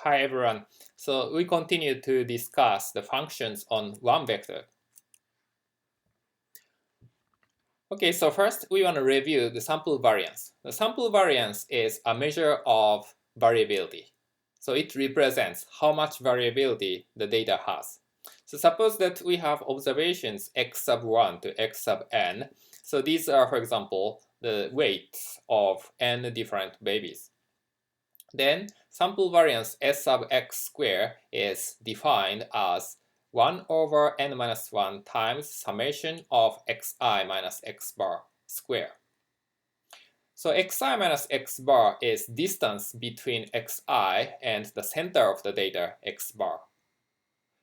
Hi everyone. So we continue to discuss the functions on one vector. Okay, so first we want to review the sample variance. The sample variance is a measure of variability. So it represents how much variability the data has. So suppose that we have observations x sub 1 to x sub n. So these are, for example, the weights of n different babies. Then sample variance S sub x square is defined as 1 over n minus 1 times summation of xi minus x bar square. So xi minus x bar is distance between xi and the center of the data x bar.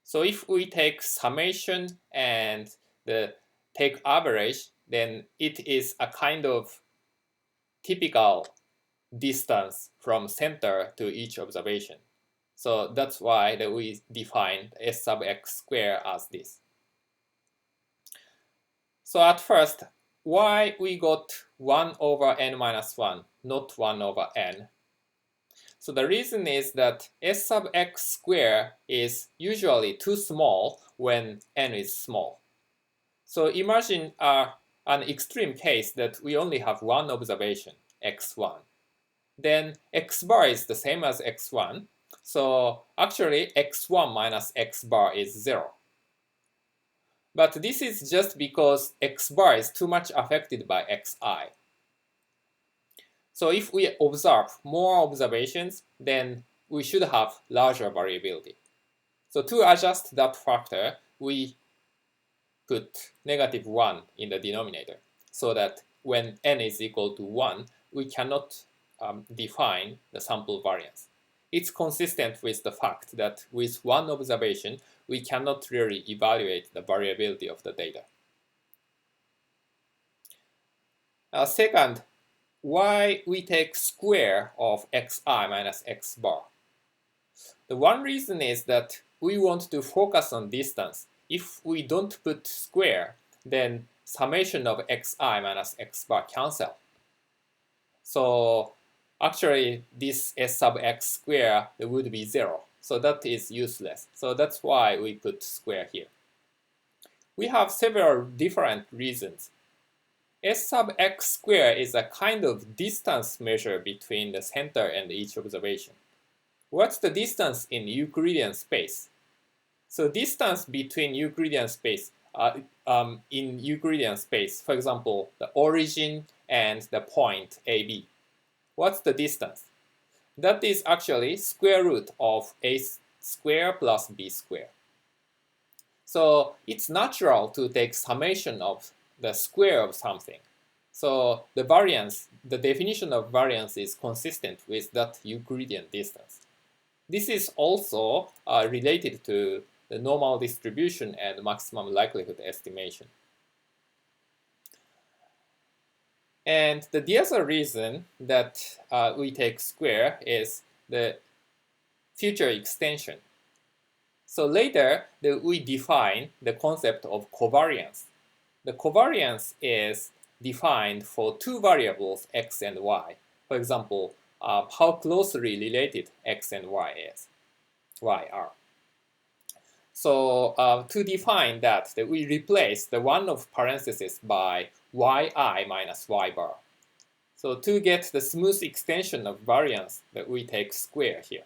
So if we take summation and take average, then it is a kind of typical distance from center to each observation. So that's why we define S sub x square as this. So at first, why we got 1 over n minus 1, not 1 over n? So the reason is that S sub x square is usually too small when n is small. So imagine an extreme case that we only have one observation, x1. Then x bar is the same as x1. So actually x1 minus x bar is 0. But this is just because x bar is too much affected by xi. So if we observe more observations, then we should have larger variability. So to adjust that factor, we put -1 in the denominator so that when n is equal to 1, we cannot define the sample variance. It's consistent with the fact that with one observation, we cannot really evaluate the variability of the data. Second, why we take square of xi minus x bar? The one reason is that we want to focus on distance. If we don't put square, then summation of xi minus x bar cancel. So actually, this s sub x square would be 0. So that is useless. So that's why we put square here. We have several different reasons. S sub x square is a kind of distance measure between the center and each observation. What's the distance in Euclidean space? So distance between Euclidean space, in Euclidean space, for example, the origin and the point AB. What's the distance? That is actually square root of a square plus b square. So it's natural to take summation of the square of something. So the variance, the definition of variance is consistent with that Euclidean distance. This is also related to the normal distribution and maximum likelihood estimation. And the other reason that we take square is the future extension. So later, we define the concept of covariance. The covariance is defined for two variables, x and y. For example, how closely related x and y are. So to define that, we replace the one of parentheses by yi minus y bar. So to get the smooth extension of variance, that we take square here.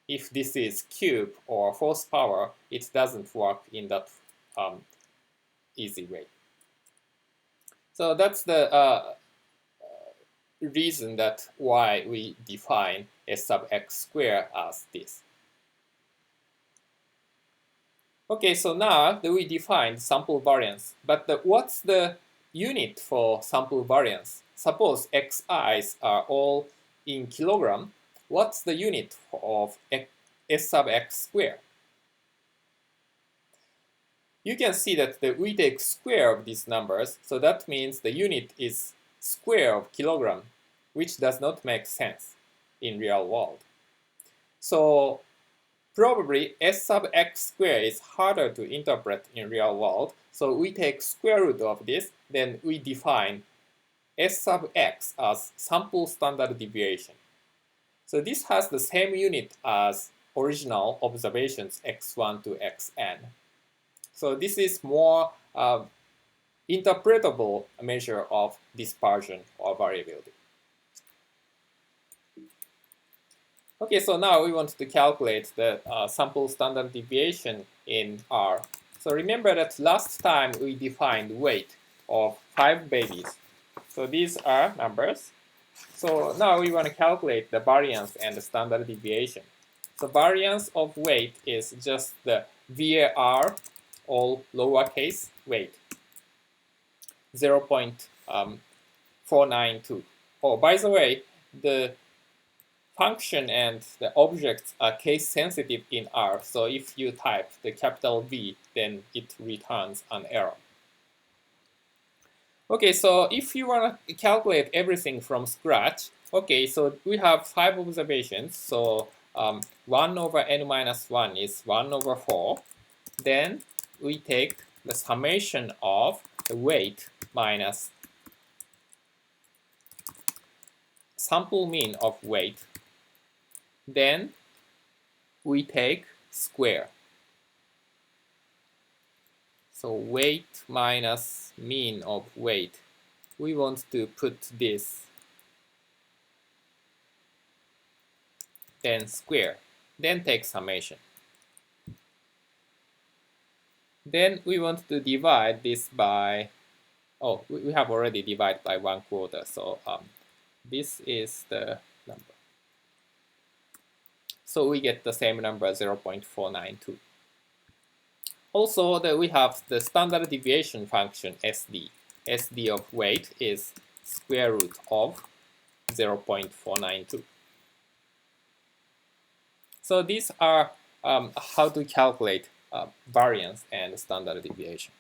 If this is cube or fourth power, it doesn't work in that easy way. So that's the reason that why we define S sub x square as this. Okay, so now that we define sample variance, but what's the unit for sample variance? Suppose xi's are all in kilogram. What's the unit of S sub x square? You can see that we take square of these numbers, so that means the unit is square of kilogram, which does not make sense in real world. So probably S sub x square is harder to interpret in real world, so we take square root of this, then we define S sub x as sample standard deviation. So this has the same unit as original observations x1 to xn. So this is more interpretable measure of dispersion or variability. Okay, so now we want to calculate the sample standard deviation in R. So remember that last time we defined weight of 5 babies. So these are numbers. So now we want to calculate the variance and the standard deviation. So variance of weight is just the VAR, all lowercase weight, 0.492. Oh, by the way, the function and the objects are case sensitive in R. So if you type the capital V, then it returns an error. Okay, so if you want to calculate everything from scratch, okay, so we have 5 observations. So 1 over n minus 1 is 1 over 4. Then we take the summation of the weight minus sample mean of weight. Then we take square. So weight minus mean of weight. We want to put this, then square, then take summation. Then we want to divide this by, oh, we have already divided by 1/4. So this is the number. So we get the same number, 0.492. Also, we have the standard deviation function, SD. SD of weight is square root of 0.492. So these are how to calculate variance and standard deviation.